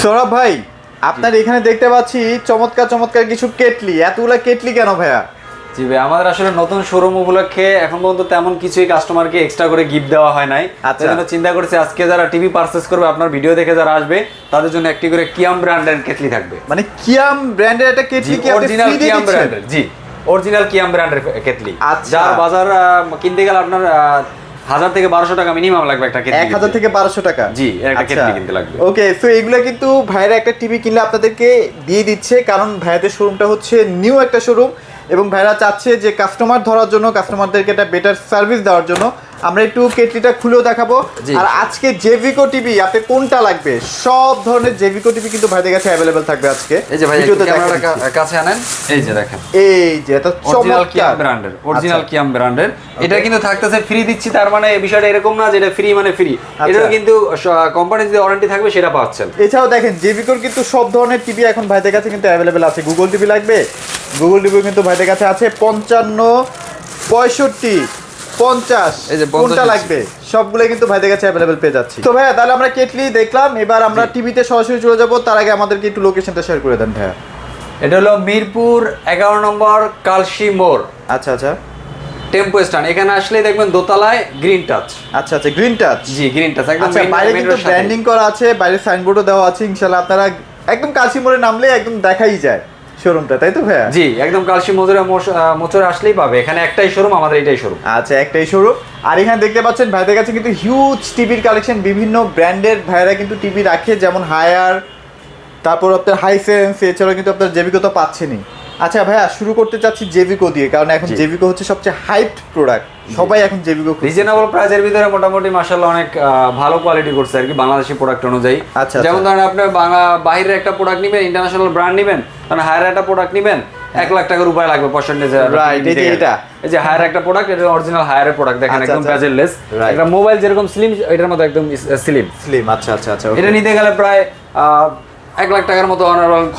সৌরভ ভাই, আপনার এখানে দেখতে পাচ্ছি চমৎকার চমৎকার কিছু কেটলি। এতগুলা কেটলি কেন ভাইয়া? জি ভাই, আমাদের আসলে নতুন শোরুম উপলক্ষে এখন পর্যন্ত তেমন কিছুই কাস্টমারকে এক্সট্রা করে গিফট দেওয়া হয় নাই। আচ্ছা। সেজন্য চিন্তা করছি আজকে যারা টিভি পারচেজ করবে, আপনার ভিডিও দেখে যারা আসবে, তাদের জন্য একটি করে কিয়াম ব্র্যান্ডের কেটলি থাকবে। মানে কিয়াম ব্র্যান্ডের একটা কেটলি কি আপনি অরিজিনাল ফ্রি দিয়ে কিয়াম দিচ্ছেন? ব্র্যান্ডের, জি অরিজিনাল কিয়াম ব্র্যান্ডের কেটলি। আচ্ছা। যার বাজার কিনতে গেলে আপনার 1000 থেকে 1200 টাকা মিনিমাম লাগবে একটা কেটলি। 1000 থেকে 1200 টাকা? জি, একটা কেটলি কিনতে লাগবে। ওকে, সো এগুলো কিন্তু ভাইরা একটা টিভি কিনলে আপনাদেরকে দিয়ে দিচ্ছে, কারণ ভাইয়াদের শোরুমটা হচ্ছে নিউ একটা শোরুম এবং ভাইরা চাচ্ছে যে কাস্টমার ধরার জন্য, কাস্টমারদেরকে একটা বেটার সার্ভিস দেওয়ার জন্য আমরা একটু কেটলিটা খুলেও দেখাবো। আর আজকে জেভিকো টিভি আপনি কোনটা লাগবে, সব ধরনের জেভিকো টিভি কিন্তু ভাইদের কাছে অ্যাভেলেবল থাকবে আজকে। এই যে ভাই, ভিডিওতে ক্যামেরাটা কাছে আনেন, এই যে দেখেন, এই যে এটা অরিজিনাল কিয়াম চমৎকার ব্র্যান্ডের, অরিজিনাল কিয়াম ব্র্যান্ডের। এটা কিন্তু থাকতেছে ফ্রি দিচ্ছি, তার মানে এই বিষয়টা এরকম না যে এটা ফ্রি মানে ফ্রি। এটাও কিন্তু কোম্পানি যে ওয়ারেন্টি থাকবে সেটা পাচ্ছেন। এছাড়াও দেখেন জেভিকোর কিন্তু সব ধরনের টিভি এখন ভাইদের কাছে কিন্তু অ্যাভেলেবেল আছে। গুগল টিভি লাগবে, গুগল টিভি কিন্তু ভাইদের কাছে আছে 55, 65, 50। এই যে কোনটা লাগবে সবগুলো কিন্তু ভাইদের কাছে অ্যাভেলেবেল পেয়ে যাচ্ছি। তো ভাইয়া তাহলে আমরা কেটলি দেখলাম, এবার আমরা টিভিতে সরাসরি চলে যাব। তার আগে আমাদেরকে একটু লোকেশনটা শেয়ার করে দেন ভাইয়া। এটা হলো মিরপুর 11 নম্বর কালশি মোড়, আচ্ছা আচ্ছা টেম্পো স্ট্যান্ড। এখানে আসলে দেখবেন দোতলায় গ্রিন টাচ। আচ্ছা আচ্ছা, গ্রিন টাচ। জি, গ্রিন টাচ একদম। আচ্ছা, বাইরে কিন্তু ব্র্যান্ডিং করা আছে, বাইরে সাইনবোর্ডও দেওয়া আছে। ইনশাআল্লাহ আপনারা একদম কাশি মোড়ে নামলে একদম দেখাই যায় শোরুমটা, তাই তো ভাইয়া? জি, একদম কালশি মোচরে আসলেই পাবে। এখানে একটাই শোরুম, আমাদের এটাই শোরুম। আচ্ছা, একটাই শোরুম। আর এখানে দেখতে পাচ্ছেন ভাইদের কাছে কিন্তু হিউজ টিভির কালেকশন, বিভিন্ন ব্র্যান্ডের ভাইরা কিন্তু টিভি রাখে, যেমন হায়ার, তারপর আপনার হাইসেন্স, এছাড়াও কিন্তু আপনার জেভিকো তো পাচ্ছেনই। আচ্ছা ভাইয়া, শুরু করতে চাচ্ছি জেভিকো দিয়ে, কারণ এখন জেভিকো হচ্ছে সবচেয়ে হাইপড প্রোডাক্ট। সবাই এখন জেভিকো রিজনেবল প্রাইসের ভিতরে মোটামুটি মাশাআল্লাহ অনেক ভালো কোয়ালিটি করছে আর কি, বাংলাদেশি প্রোডাক্ট অনুযায়ী। আচ্ছা, যেমন ধরেন আপনি বাইরের একটা প্রোডাক্ট নেবেন, ইন্টারন্যাশনাল ব্র্যান্ড নেবেন, মানে হায়ার একটা প্রোডাক্ট নেবেন, 1 লাখ টাকার উপরে লাগবে পার্সেন্টেজ। রাইট, এটা এই যে হায়ার একটা প্রোডাক্ট, এটা অরিজিনাল হায়ারের প্রোডাক্ট, দেখেন একদম বেজেললেস। একটা মোবাইল যেরকম স্লিম, এটার মতো একদম স্লিম। আচ্ছা আচ্ছা আচ্ছা, এটা নিতে গেলে প্রায় 1 লাখ টাকার মতো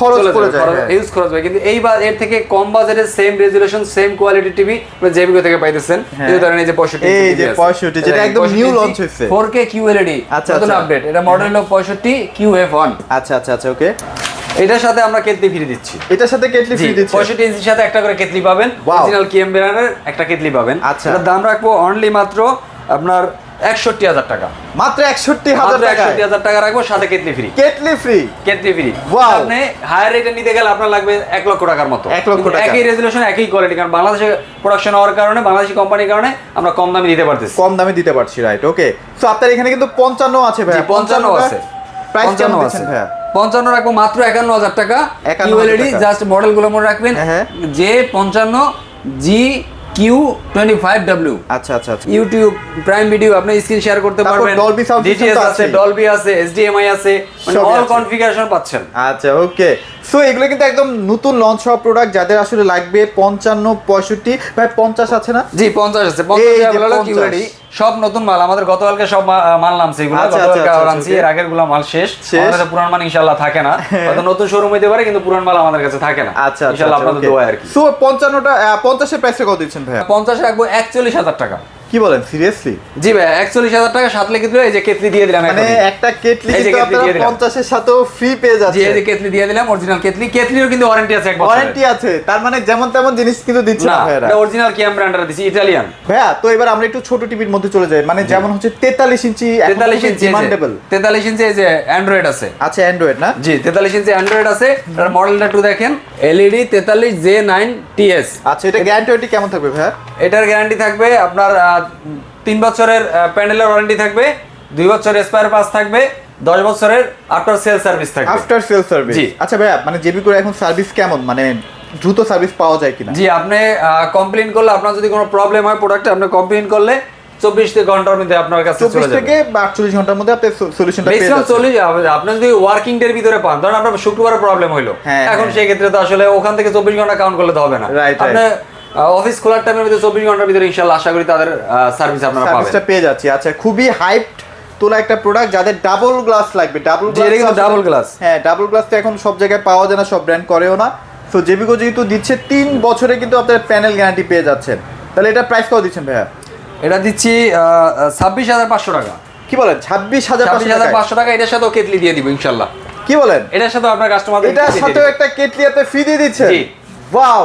খরচ পড়ে যায়, ইউজ খরচ হয়। কিন্তু এইবার এর থেকে কম বাজেটের same resolution, same quality TV জেভিকো থেকে পাইতেছেন। এই ধরেন এই যে 65, যেটা একদম নিউ লঞ্চ হয়েছে, 4K QLED নতুন আপডেট। এটা মডেল হলো 65 QF1। আচ্ছা আচ্ছা আচ্ছা, ওকে। এটার সাথে আমরা কেটলি ফ্রি দিচ্ছি। এটার সাথে কেটলি ফ্রি দিচ্ছি। 65 ইঞ্চির সাথে একটা করে কেটলি পাবেন, অরিজিনাল কিয়াম ব্র্যান্ডের একটা কেটলি পাবেন। আচ্ছা, এটার দাম রাখবো অনলি মাত্র আপনার 61,000 টাকা। মাত্র 61,000 টাকা? 61,000 টাকা রাখবো, সাথে kettle free. Kettle free, kettle free. আপনি হায়ার রেটে নিতে গেলে আপনার লাগবে 1 লক্ষ টাকার মতো। 1 লক্ষ টাকা, একই রেজুলেশন, একই কোয়ালিটি। কারণ বাংলাদেশে প্রোডাকশন হওয়ার কারণে, বাংলাদেশি কোম্পানির কারণে আমরা কম দামে দিতে পারতেছি। কম দামে দিতে পারছি, রাইট, ওকে। সো আপনার এখানে কিন্তু 55 আছে ভাই? 55 আছে। প্রাইস কেমন দিচ্ছেন ভাইয়া? 55 রাখবো মাত্র 51,000 টাকা। QLED, জাস্ট মডেলগুলো মনে রাখবেন, J55 GQ25W। আচ্ছা আচ্ছা আচ্ছা, ইউটিউব প্রাইম ভিডিও আপনি স্ক্রিন শেয়ার করতে পারবেন, ডলবি সাউন্ড সিস্টেম আছে, ডলবি আছে, HDMI আছে, মানে অল কনফিগারেশন পাচ্ছেন। আচ্ছা, ওকে। সো এগুলো কিন্তু একদম নতুন লঞ্চ হওয়া প্রোডাক্ট, যাদের আসলে লাগবে 55, 65, ভাই 50 আছে না? জি, 50 আছে। 50 হলো QLED, সব নতুন মাল। আমাদের গতকালকে সব মাল নামছে, এগুলো গতকালকে আনছি, এর আগের গুলো মাল শেষ। আমাদের পুরান মাল ইনশাআল্লাহ থাকে না, হয়তো নতুন শোরুম হইতে পারে, কিন্তু পুরান মাল আমাদের কাছে থাকে না। আচ্ছা, ইনশাআল্লাহ আপনাদের দোয়া আর কি। সো 55টা 50 এর প্রাইসে কত দিচ্ছেন ভাই? 50 রাখবো 41,000 টাকা। কি বলেন, সিরিয়াসলি? জি ভাই, 41,000 টাকা, 7 লিখে দিলে এই যে কেটলি দিয়ে দিলাম। মানে একটা কেটলি কিন্তু আপনারা 50 এর সাথেও ফ্রি পেয়ে যাচ্ছেন। জি, এই যে কেটলি দিয়ে দিলাম, অরিজিনাল কেটলি। কেটলিরও কিন্তু ওয়ারেন্টি আছে, 1 বছর ওয়ারেন্টি আছে। তার মানে যেমন তেমন জিনিস কিন্তু দিচ্ছে না ভাইরা। এটা অরিজিনাল কিয়াম ব্র্যান্ডের দিছি, ইতালিয়ান। ভাইয়া তো এবার আমরা একটু ছোট টিভির মধ্যে চলে যাই, মানে যেমন হচ্ছে 43 ইঞ্চি। 43 ইঞ্চি ডিমান্ডেবল। 43 ইঞ্চি এই যে অ্যান্ড্রয়েড আছে। আচ্ছা, অ্যান্ড্রয়েড না? জি, 43 ইঞ্চি অ্যান্ড্রয়েড আছে। এর মডেলটা একটু দেখেন, LED 43J9TS। আচ্ছা, এটা গ্যারান্টি কেমন থাকবে ভাইয়া? এটার গ্যারান্টি থাকবে আপনার 3 বছরের প্যানেলের ওয়ারেন্টি থাকবে, 2 বছরের স্পেয়ার পার্টস থাকবে, 10 বছরের আফটার সেল সার্ভিস থাকবে। আফটার সেল সার্ভিস, আচ্ছা ভাইয়া, মানে জেভিকোর এখন সার্ভিস কেমন, মানে দ্রুত সার্ভিস পাওয়া যায় কিনা? জি, আপনি কমপ্লেইন করলে, আপনার যদি কোনো প্রবলেম হয় প্রোডাক্টে, আপনি কমপ্লেইন করলে 24 ঘন্টার মধ্যে আপনার কাছে চলে যাবে। 24 থেকে 48 ঘন্টার মধ্যে আপনি সলিউশনটা পেয়ে যাবেন। চলে যাবে। আপনি যদি ওয়ার্কিং ডে এর ভিতরে পান, ধরুন আপনার শুক্রবারে প্রবলেম হলো, এখন সেই ক্ষেত্রে তো আসলে ওখান থেকে 24 ঘন্টা কাউন্ট করলে তো হবে না। আপনি অফিস খোলার টাইমের মধ্যে 24 ঘন্টার ভিতরে ইনশাআল্লাহ আশা করি তাদের সার্ভিস আপনারা পাবেন। সার্ভিসটা পেয়ে যাচ্ছি। আচ্ছা, খুবই হাইপড তোলা একটা প্রোডাক্ট, যাদের ডাবল গ্লাস লাগবে। ডাবল গ্লাস, হ্যাঁ, ডাবল গ্লাস তো এখন সব জায়গায় পাওয়া যায় না, সব ব্র্যান্ড করেও না। সো জেভিকো যেহেতু দিচ্ছে 3 বছরে কিন্তু আপনার প্যানেল গ্যারান্টি পেয়ে যাচ্ছেন, তাহলে এটা প্রাইস কত দিচ্ছেন ভাইয়া? এটা দিচ্ছি 26,500 টাকা। কি বলেন, 26,500 টাকা? এটার সাথে কেটলি দিয়ে দিব ইনশাআল্লাহ। কি বলেন? এটার সাথে আপনার কাস্টমারদের এটার সাথে একটা কেটলিয়াতে ফ্রি দিয়ে দিচ্ছেন? জি। ওয়াও,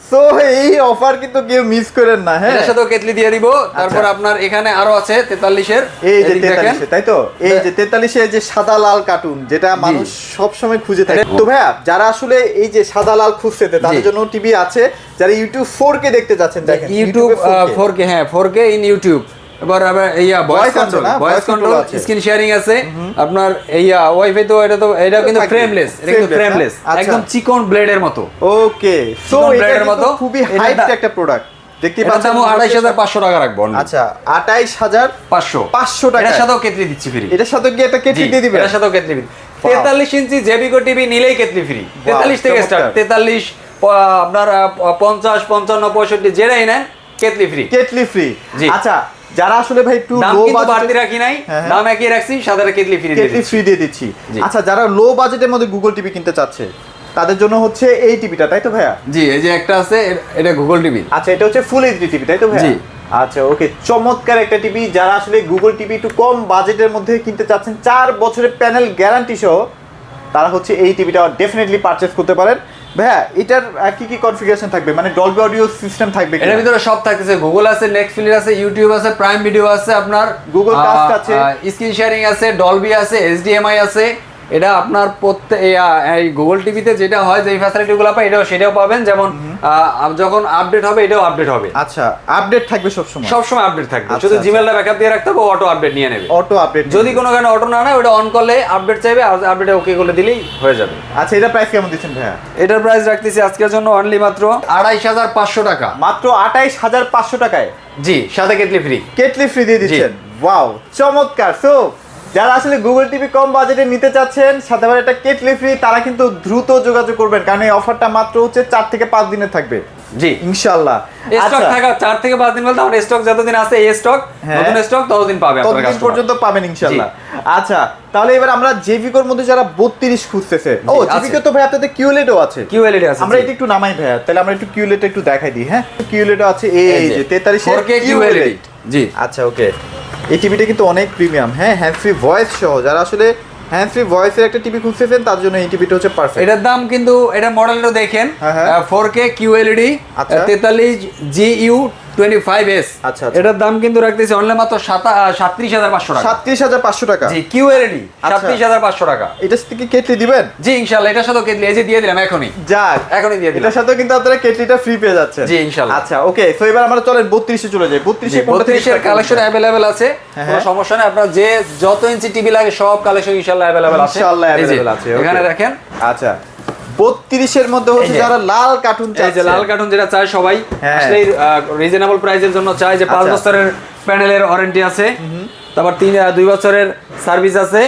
সো এই অফার কিন্তু কেউ মিস করেন না। হ্যাঁ, এটার সাথেও কেটলি দিয়ে দিব। তারপর আপনার এখানে আরো আছে 43 এর, এই যে 43, তাই তো? এই যে 43 এর যে সাদা লাল কার্টুন, যেটা মানুষ সব সময় খুঁজে থাকে। তো ভাইয়া, যারা আসলে এই যে সাদা লাল খুঁজছে তাদের জন্য টিভি আছে। যারা ইউটিউব 4K দেখতে যাচ্ছেন, দেখেন ইউটিউব 4K, হ্যাঁ 4K ইন ইউটিউব। এবার ইয়া ভয়েস কন্ট্রোল, স্ক্রিন শেয়ারিং আছে আপনার। ইয়া ওয়াইফাই তো এটা কিন্তু ফ্রেমলেস, এটা কিন্তু ফ্রেমলেস, একদম চিকন ব্লেডের মতো। ওকে, সো এটা কিন্তু খুবই হাইট একটা প্রোডাক্ট। দেখতে পাচ্ছেন, দাম 28500 টাকা রাখবো। আচ্ছা, 28500 টাকা। এটার সাথেও কেটলি দিচ্ছি ফ্রি। এটার সাথে কি একটা কেটলি দিয়ে দিবেন? এটার সাথেও কেটলি ফ্রি। 43 ইঞ্চি জেবিকো টিভি নিলেই কেটলি ফ্রি। 43 থেকে স্টার্ট, 43 আপনার 50 55 65 যেটাই নেন কেটলি ফ্রি। Kettle free. আচ্ছা, যারা আসলে ভাই একটু দাম লো কিন্তু বাজেট, বাড়তি রাখি নাই, দাম একই রাখছি, সাদা কেটলি ফ্রি দিয়ে দিচ্ছি। কেটলি ফ্রি দিয়ে দিচ্ছি। আচ্ছা, যারা লো বাজেটের মধ্যে গুগল টিভি কিনতে চাচ্ছে তাদের জন্য হচ্ছে এই টিভিটা, তাই তো ভাইয়া? জি, এই যে একটা আছে, এটা গুগল টিভি। আচ্ছা, এটা হচ্ছে ফুল এইচডি টিভি, তাই তো ভাইয়া? জি। আচ্ছা, ওকে, চমৎকার একটা টিভি। যারা আসলে গুগল টিভি একটু কম বাজেটের মধ্যে কিনতে চাচ্ছেন, 4 বছরের প্যানেল গ্যারান্টি সহ, তারা হচ্ছে এই টিভিটা ডেফিনেটলি পারচেজ করতে পারেন। ভাইয়া, এটার কি কি কনফিগারেশন থাকবে? মানে ডলবি অডিও সিস্টেম থাকবে? এর ভিতরে সব থাকতেছে, গুগল আছে, নেটফ্লিক্স আছে, ইউটিউব আছে, প্রাইম ভিডিও আছে, আপনার গুগল কাস্ট আছে, স্ক্রিন শেয়ারিং আছে, ডলবি আছে, এইচডিএমআই আছে। এটা আপনার এই গুগল টিভিতে যেটা হয়, যে ফ্যাসিলিটিগুলো পায়, সেটাও পাবেন। যেমন যখন আপডেট হবে, এটাও আপডেট হবে। আচ্ছা, আপডেট থাকবে সবসময় আপডেট থাকবে। শুধু জিমেইলটা ব্যাকআপ দিয়ে রাখতে হবে, অটো আপডেট নিয়ে নেবে। অটো আপডেট, যদি কোনো কারণে অটো না নেয়, ওটা অন করলে আপডেট চাইবে, আপডেটে ওকে করে দিলেই হয়ে যাবে। আচ্ছা, এটা প্রাইস কেমন দিচ্ছেন ভাইয়া? এটার প্রাইস রাখতেছি আজকের জন্য অনলি মাত্র 28500 টাকা। মাত্র 28500 টাকায়? জি, সাথে কেটলি ফ্রি। কেটলি ফ্রি দিয়ে দিচ্ছেন? ওয়াও, চমৎকার। সো যারা আসলে গুগল টিভি কম বাজেটে নিতে চাচ্ছেন, সাথে আবার একটা কেটলি ফ্রি, তারা কিন্তু দ্রুত যোগাযোগ করবেন, কারণ এই অফারটা মাত্র হচ্ছে 4 থেকে 5 দিনের থাকবে। জি, ইনশাআল্লাহ। স্টক থাকা 4 থেকে 5 দিন বলতে আমাদের স্টক যতদিন আছে, এই স্টক নতুন স্টক ততদিন পাবে আপনারা, ততদিন পর্যন্ত পাবেন ইনশাআল্লাহ। আচ্ছা, তাহলে এবার আমরা জেভিকোর মধ্যে যারা 32 খুঁজতেছে, জেভিকো তো ভাই আপনাদের কিউএলইডও আছে। কিউএলইডি আছে, আমরা এটা একটু নামাই ভাইয়া, তাহলে আমরা একটু কিউএলইডটা একটু দেখাই দিই। হ্যাঁ, কিউএলইডও আছে, এই যে 43 4K কিউএলইডি। জি, আচ্ছা, ওকে। এই টিভিটা কিন্তু অনেক প্রিমিয়াম। হ্যাঁ, হ্যান্ড ফ্রি ভয়েস সহ, যারা আসলে হ্যান্ড ফ্রি ভয়েসের একটা টিভি খুঁজতেছেন, তার জন্য এই টিভিটা হচ্ছে পারফেক্ট। এটার দাম কিন্তু, এটা মডেলটা দেখেন, 4K QLED 43 GU 25S। আচ্ছা, এটার দাম কিন্তু রাখতেছি অনলি মাত্র 37500 টাকা। 37500 টাকা? জি, QLED 37500 টাকা। এটার সাথে কি কেটলি দিবেন? জি, ইনশাআল্লাহ। এটার সাথে কেটলি এই যে দিয়ে দিলাম এখনই। যাক, এখনই দিয়ে দিলাম। এটার সাথে কিন্তু আপনারা কেটলিটা ফ্রি পেয়ে যাচ্ছেন। জি, ইনশাআল্লাহ। আচ্ছা, ওকে। সো এবার আমরা চলেন 32 এ চলে যাই। 32 এর কালেকশন अवेलेबल আছে, কোনো সমস্যা নেই। আপনার যে যত ইঞ্চি টিভি লাগে সব কালেকশন ইনশাআল্লাহ अवेलेबल আছে। ইনশাআল্লাহ अवेलेबल আছে। এখানে দেখেন। আচ্ছা, 32 এর মধ্যে হচ্ছে যারা লাল কার্টুন চায়, এই যে লাল কার্টুন যেটা চায় সবাই, আসলে রিজনেবল প্রাইসের জন্য চায়, যে 5 বছরের প্যানেলের ওয়ারেন্টি আছে, তারপর 2 বছরের সার্ভিস আছে,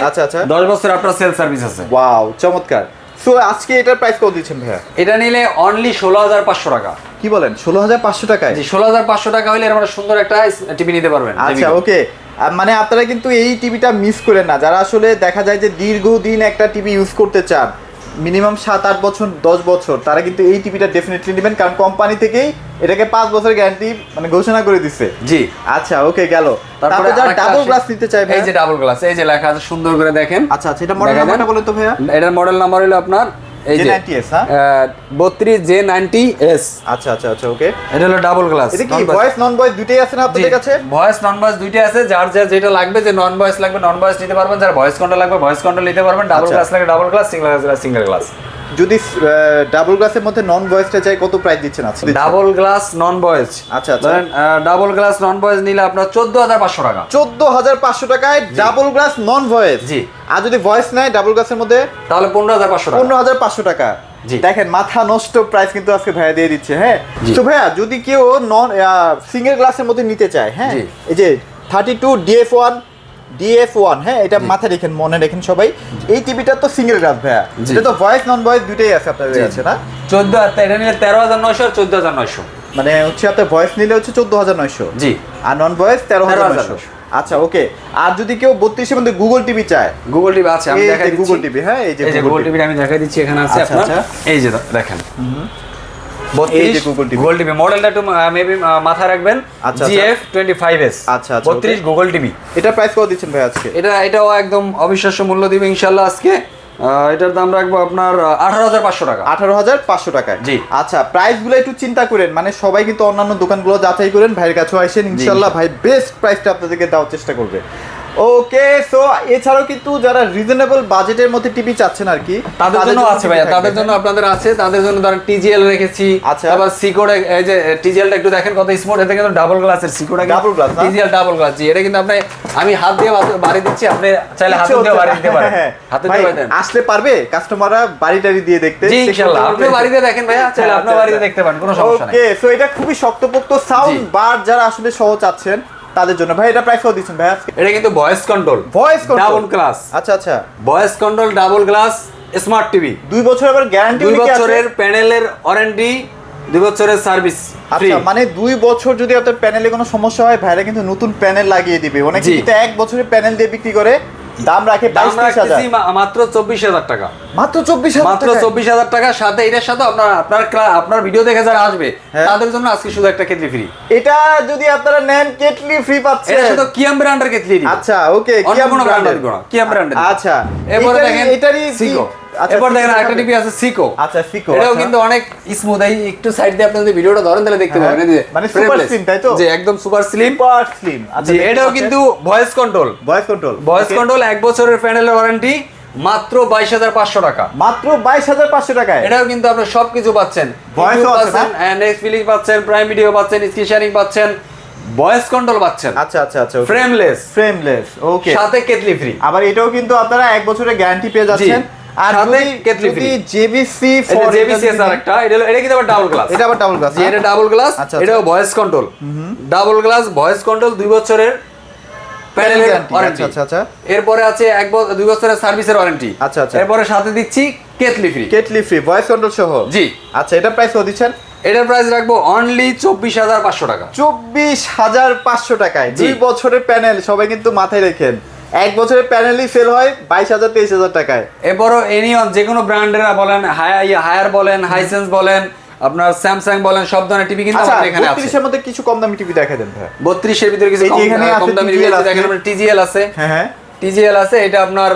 10 বছর আপনার সেল সার্ভিস আছে। ওয়াও, চমৎকার। সো আজকে এটার প্রাইস কত দিচ্ছেন ভাইয়া? এটা নিলে অনলি 16500 টাকা। কি বলেন, 16500 টাকায়? জি, 16500 টাকা হলে আমরা সুন্দর একটা টিভি নিতে পারবেন। আচ্ছা, ওকে। মানে আপনারা কিন্তু এই টিভিটা মিস করেন না, যারা আসলে দেখা যায় যে দীর্ঘদিন একটা টিভি ইউজ করতে চান, মিনিমাম 7-8 বছর 10 বছর, তারা কিন্তু এই টিভিটা ডেফিনেটলি নেবেন, কারণ কোম্পানি থেকেই এটাকে 5 বছরের গ্যারান্টি মানে ঘোষণা করে দিচ্ছে। জি, আচ্ছা, ওকে, গেল। তারপরে যারা ডাবল গ্লাস নিতে চায়, এই যে ডাবল গ্লাস, এই যে লেখা আছে সুন্দর করে দেখেন। আচ্ছা, এটা মডেল নাম্বারটা বলেন তো ভাইয়া। এটার মডেল নাম্বার হলো আপনার এই যে J90S, 32J90S। আচ্ছা, ওকে। এটা হলো ডাবল গ্লাস। এটা কি ভয়েস নন ভয়েস দুটেই আছে না আপনাদের কাছে? ভয়েস নন ভয়েস দুইটাই আছে, যার যেটা লাগবে, যে নন ভয়েস লাগবে নন ভয়েস নিতে পারবেন, যার ভয়েস কন্ট্রোল লাগবে ভয়েস কন্ট্রোল নিতে পারবেন, ডাবল গ্লাস লাগবে ডাবল গ্লাস, সিঙ্গেল গ্লাস। যদি ডাবল গ্লাসের মধ্যে নন ভয়েসটা চাই, কত প্রাইস দিচ্ছেন আজকে? ডাবল গ্লাস নন ভয়েস, আচ্ছা, ধরেন ডাবল গ্লাস নন ভয়েস নিলে আপনার 14500 টাকা। 14500 টাকায় ডাবল গ্লাস নন ভয়েস। জি। আর যদি ভয়েস নেয় ডাবল গ্লাসের মধ্যে, তাহলে 15500 টাকা। 15500 টাকা। জি, দেখেন, মাথা নষ্ট প্রাইস কিন্তু আজকে ভাইয়া দিয়ে দিচ্ছে। হ্যাঁ, তো ভাইয়া যদি কেউ নন সিঙ্গেল গ্লাসের মধ্যে নিতে চায়, হ্যাঁ, এই যে 32 DF1, হ্যাঁ, এটা মাথায় রেখেন, মনে রেখেন সবাই। এই টিভিটা তো সিঙ্গেল গ্লাস ভাইয়া, এটা তো ভয়েস নন ভয়েস দুটেই আছে আপনাদের কাছে না? 14 এটা নিলে 13900 আর 14900, মানে হচ্ছে আপনার ভয়েস নিলে হচ্ছে 14900। জি, আর নন ভয়েস 13900। আচ্ছা, ওকে। আর যদি কেউ 32 এর মধ্যে গুগল টিভি চায়, গুগল টিভি আছে, আমি দেখাই দিচ্ছি। গুগল টিভি, হ্যাঁ, এই যে গুগল টিভি আমি দেখাই দিচ্ছি, এখানে আছে আপনার, এই যে দেখেন। এই যে গুগল টিভি মডেলটা একটু মেবি মাথায় রাখবেন, GF25S। আচ্ছা, 32 গুগল টিভি। এটা প্রাইস কত দিচ্ছেন ভাই আজকে? এটাও একদম অবিশ্বাস্য মূল্য দিবে ইনশাআল্লাহ আজকে, এটার দাম রাখবো আপনার 18,500 টাকা। 18,500 টাকায়। জি। আচ্ছা, প্রাইসগুলো একটু চিন্তা করেন, মানে সবাই কিন্তু অন্যান্য দোকানগুলো যাচাই করেন, ভাইয়ের কাছেও আসেন, ইনশাআল্লাহ ভাই বেস্ট প্রাইসটা আপনাদেরকে দেওয়ার চেষ্টা করবে। ওকে, সো এছাড়াও কিন্তু যারা রিজনেবল বাজেটের মধ্যে টিভি চাচ্ছেন আর কি, তাদের জন্য আছে ভাইয়া, তাদের জন্য আপনাদের আছে, তাদের জন্য ধরেন টিজিএল রেখেছি। আচ্ছা, আবার সিকোড, এই যে টিজিএলটা একটু দেখেন কত স্মুথ, এটা কিন্তু ডাবল গ্লাসের সিকোড, double glass, TGL double glass. জি, এটা কিন্তু আপনি, আমি হাত দিয়ে বাড়ি দিচ্ছি, আপনি চাইলে হাত দিয়ে বাড়ি দিতে পারেন, হাতে দিয়ে বাড়ি দেন। আসলে পারবে কাস্টমাররা বাড়ি টাড়ি দিয়ে দেখতে? জি ইনশাআল্লাহ, আপনি বাড়ি দিয়ে দেখেন ভাইয়া, চাইলে আপনি বাড়ি দিয়ে দেখতে পারেন, কোনো সমস্যা নাই। ওকে, সো এটা খুবই শক্তপোক্ত সাউন্ড বার যারা আসলে সহ চাচ্ছেন তাদের জন্য। ভাই এটা প্রাইস কত দিচ্ছেন ভাই আজকে? এটা কিন্তু ভয়েস কন্ট্রোল ডাবল গ্লাস। আচ্ছা আচ্ছা, voice control double glass smart TV, 2 বছর আবার গ্যারান্টি, 2 বছরের প্যানেলের ওয়ারেন্টি, 2 বছরের সার্ভিস ফ্রি। আচ্ছা, মানে 2 বছর যদি আপনার প্যানেলে কোনো সমস্যা হয়, ভাইরা কিন্তু নতুন প্যানেল লাগিয়ে দিবে। অনেকে কিন্তু 1 বছরের প্যানেল দিয়ে বিক্রি করে, দাম রাখে 22,000, মাত্র 24,000 টাকা। মাত্র 24,000, মাত্র 24,000 টাকা। সাথে এটার সাথে আপনার ভিডিও দেখে যারা আসবে তাদের জন্য আজকে শুধু একটা কেটলি ফ্রি। এটা যদি আপনারা নেন কেটলি ফ্রি পাচ্ছেন। এটা শুধু কিয়াম ব্র্যান্ডের কেটলি দিই। আচ্ছা, ওকে, কিয়াম ব্র্যান্ডের, কিয়াম ব্র্যান্ডের। আচ্ছা, এরপর দেখেন এটারই সিকো। আচ্ছা, এরপর দেখেন আরেকটা টিভি আছে সিকো। আচ্ছা, সিকো, এটাও কিন্তু অনেক স্মুথ। এই একটু সাইড দিয়ে আপনি যদি ভিডিওটা ধরেন তাহলে দেখতে পাবেন, এই যে মানে সুপার স্লিম, তাই তো? জি, একদম সুপার স্লিম, সুপার স্লিম। আচ্ছা, এটাও কিন্তু ভয়েস কন্ট্রোল, ভয়েস কন্ট্রোল 1 বছরের প্যানেলের ওয়ারেন্টি, মাত্র 22,500 টাকা। মাত্র 22,500 টাকায় এটাও কিন্তু আপনি সবকিছু পাচ্ছেন, ভয়েস পাচ্ছেন, নেটফ্লিক্স পাচ্ছেন, প্রাইম ভিডিও পাচ্ছেন, স্ক্রিন শেয়ারিং পাচ্ছেন, ভয়েস কন্ট্রোল পাচ্ছেন। আচ্ছা আচ্ছা আচ্ছা, ফ্রেমলেস, ওকে, সাথে কেটলি ফ্রি। আবার এটাও কিন্তু আপনারা 1 বছরের গ্যারান্টি পেয়ে যাচ্ছেন। আর যদি জেবিসি আছে আরেকটা, এটা কিন্তু আবার ডাবল গ্লাস, এটা আবার ডাবল গ্লাস, এটা ডাবল গ্লাস, এটাও voice control, double glass voice control, 2 বছরের প্যানেলের ওয়ারেন্টি। আচ্ছা আচ্ছা, এরপরে আছে 2 বছরের সার্ভিসের ওয়ারেন্টি। আচ্ছা আচ্ছা, এরপরে সাথে দিচ্ছি কেটলি ফ্রি ভয়েস কন্ট্রোল সহ। জি। আচ্ছা, এটা প্রাইস কত দিচ্ছেন? এটার প্রাইস রাখবো অনলি 24,500 টাকা। 24,500 টাকায় 2 বছরের প্যানেল। সবাই কিন্তু মাথায় রাখেন, 1 বছরের প্যানেলই সেল হয় 22,000 23,000 টাকায়। এরপরও এনিয়ন যে কোনো ব্র্যান্ডের বলেন, হায়ার বলেন, হাইসেন্স বলেন, আপনার স্যামসাং বলেন, সব ধরনের টিভি কিন্তু আমাদের এখানে আছে। 32 এর মধ্যে কিছু কম দামি টিভি দেখাই দেন ভাই। 32 এর ভিতরে কিছু কম দামি টিভি আছে, দেখেন আপনার টিজিএল আছে। হ্যাঁ, টিজিএল আছে, এটা আপনার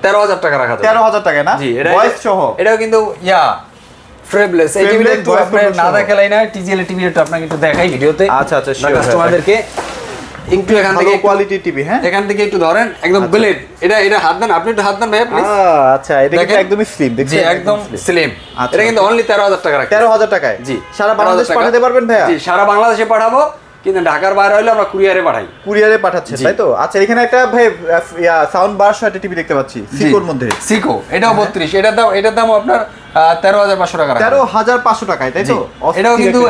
13,000 টাকা রাখা যাবে। 13,000 টাকা না? জি, এটা ভয়েস সহ। এটাও কিন্তু ফ্রেমলেস। এই টিভিটা একটু আপনি না দেখালাই না, টিজিএল টিভিটা আপনাকে একটু দেখাই ভিডিওতে। আচ্ছা আচ্ছা, কাস্টমারদেরকে একটু এখান থেকে কোয়ালিটি টিভি, হ্যাঁ, এখান থেকে একটু ধরেন, একদম ব্লেড। এটা হাত দেন, আপনি একটু হাত দেন ভাই প্লিজ। আচ্ছা, এটা কিন্তু একদমই স্লিম, দেখছেন? জি, একদম স্লিম। এটা কিন্তু অনলি 13,000 টাকা রাখা। 13,000 টাকায়? জি। সারা বাংলাদেশ পাঠাতে পারবেন ভাইয়া? জি, সারা বাংলাদেশে পাঠাবো, কিন্তু ঢাকার বাইরে হলে আমরা কুরিয়ারে পাঠাই। কুরিয়ারে পাঠাচ্ছেন, তাই তো? আচ্ছা, এখানে একটা ভাই সাউন্ড বার সহ একটা টিভি দেখতে পাচ্ছি, সিকোর মধ্যে। সিকো, এটাও 32, এটার দাম আপনার 13,500 টাকা রাখা। 13,500 টাকায়, তাই তো? এটাও কিন্তু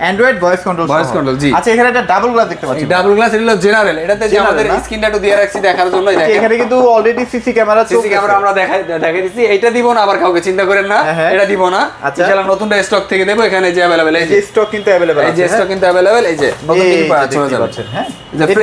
অ্যান্ড্রয়েড ভয়েস কন্ট্রোল, জি। আচ্ছা, এখানে একটা ডাবল গ্লাস দেখতে পাচ্ছি। ডাবল গ্লাস, এটা হলো জেনারেল। এটাতে যে আমাদের স্ক্রিনটা একটু দিয়ে রাখছি দেখার জন্য। এখানে কিন্তু অলরেডি সিসি ক্যামেরা আমরা দেখাই দিচ্ছি। এটা দিব না আবার কাউকে, চিন্তা করেন না, এটা দিব না। ইনশাআল্লাহ নতুনটা স্টক থেকে দেব। এখানে যে अवेलेबल, এই যে স্টক কিন্তু अवेलेबल আছে, এই যে স্টক কিন্তু अवेलेबल, এই যে নতুন টিভি পাওয়া চলে যাবে। হ্যাঁ,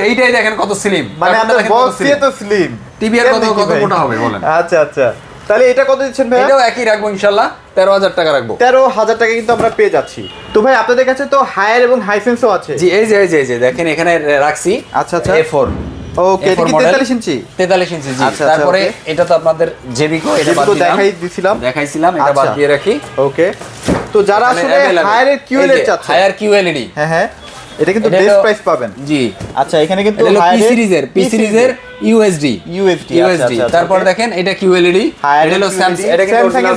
এইটাই দেখেন কত স্লিম, মানে আপনার বক্স দিয়ে তো স্লিম, টিভি আর কত মোটা হবে বলেন। আচ্ছা আচ্ছা, তাহলে এটা কত দিচ্ছেন ভাই? এটাও একই রাখবো ইনশাআল্লাহ, 13,000 টাকা রাখবো। 13,000 টাকা কিন্তু আমরা পেয়ে যাচ্ছি। তো ভাই আপনাদের কাছে তো হায়ার এবং হাইসেন্সও আছে। জি, এই যে দেখেন এখানে রাখছি। আচ্ছা আচ্ছা, A4, ওকে, এটা কি 43 ইঞ্চি? 43 ইঞ্চি, জি। আচ্ছা, তারপরে এটা তো আপনাদের জেবিকো, এটা বাদ দেখাইছিলাম, এটা বাদ দিয়ে রাখি। ওকে, তো যারা আসলে হায়ারের কিউএলইডি চাচ্ছে, হায়ার কিউএলইডি, হ্যাঁ, এটা কিন্তু বেস্ট প্রাইস পাবেন। জি। আচ্ছা, এখানে কিন্তু পি সিরিজের ইউএসডি। আচ্ছা, তারপর দেখেন এটা কিউএলইডি, এটা হলো স্যামসাং, এটা কিন্তু অরিজিনাল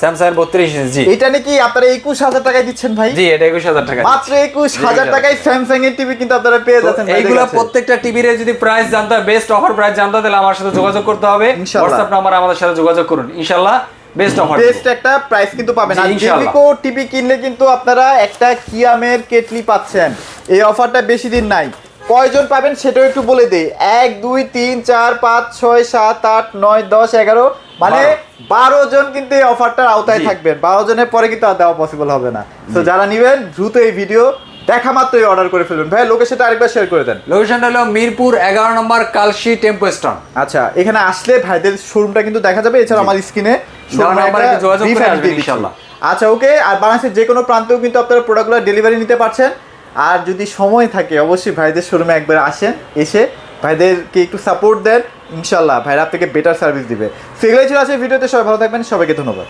স্যামসাং 32 ইঞ্চি। জি, এটা নাকি আপনারা 21,000 টাকায় দিচ্ছেন ভাই? জি, এটা 21,000 টাকা, মাত্র 21,000 টাকায় স্যামসাং এর টিভি কিন্তু আপনারা পেয়ে যাচ্ছেন। এইগুলা প্রত্যেকটা টিভির যদি প্রাইস জানতে হয়, বেস্ট অফার প্রাইস জানতে হয়, তাহলে আমার সাথে যোগাযোগ করতে হবে। WhatsApp নাম্বার আমাদের সাথে যোগাযোগ করুন, ইনশাআল্লাহ বেস্ট অফার, বেস্ট একটা প্রাইস কিন্তু পাবেন। আর জেবিকো টিভি কিনলে কিন্তু আপনারা একটা কিয়ামের কেটলি পাচ্ছেন। এই অফারটা বেশি দিন নাই। কয়জন পাবেন সেটাও একটু বলে দেই। 1 2 3 4 5 6 7 8 9 10 11, মানে 12 জন কিন্তু এই অফারটার আওতায় থাকবেন। 12 জনের পরে কিন্তু আর দেওয়া পসিবল হবে না। তো যারা নেবেন দ্রুত এই ভিডিও দেখা মাত্রই অর্ডার করে ফেলুন। ভাই লোকেশনটা আরেকবার শেয়ার করে দেন। লোকেশনটা হলো মিরপুর 11 নম্বর কালশি টেম্পো স্টোর। আচ্ছা, এখানে আসলে ভাইদের শোরুমটা কিন্তু দেখা যাবে। এছাড়া আমার স্ক্রিনে যোগাযোগ করে আসবেন ইনশাআল্লাহ। আচ্ছা, ওকে। আর বাংলাদেশের যে কোনো প্রান্তেও কিন্তু আপনারা প্রোডাক্টগুলো ডেলিভারি নিতে পারছেন। আর যদি সময় থাকে অবশ্যই ভাইদের শোরুমে একবার আসেন, এসে ভাইদেরকে একটু সাপোর্ট দেন, ইনশাল্লাহ ভাইরা আপনাকে বেটার সার্ভিস দিবে। সেগুলোই ছিল আছে ভিডিওতে, সবাই ভালো থাকবেন, সবাইকে ধন্যবাদ।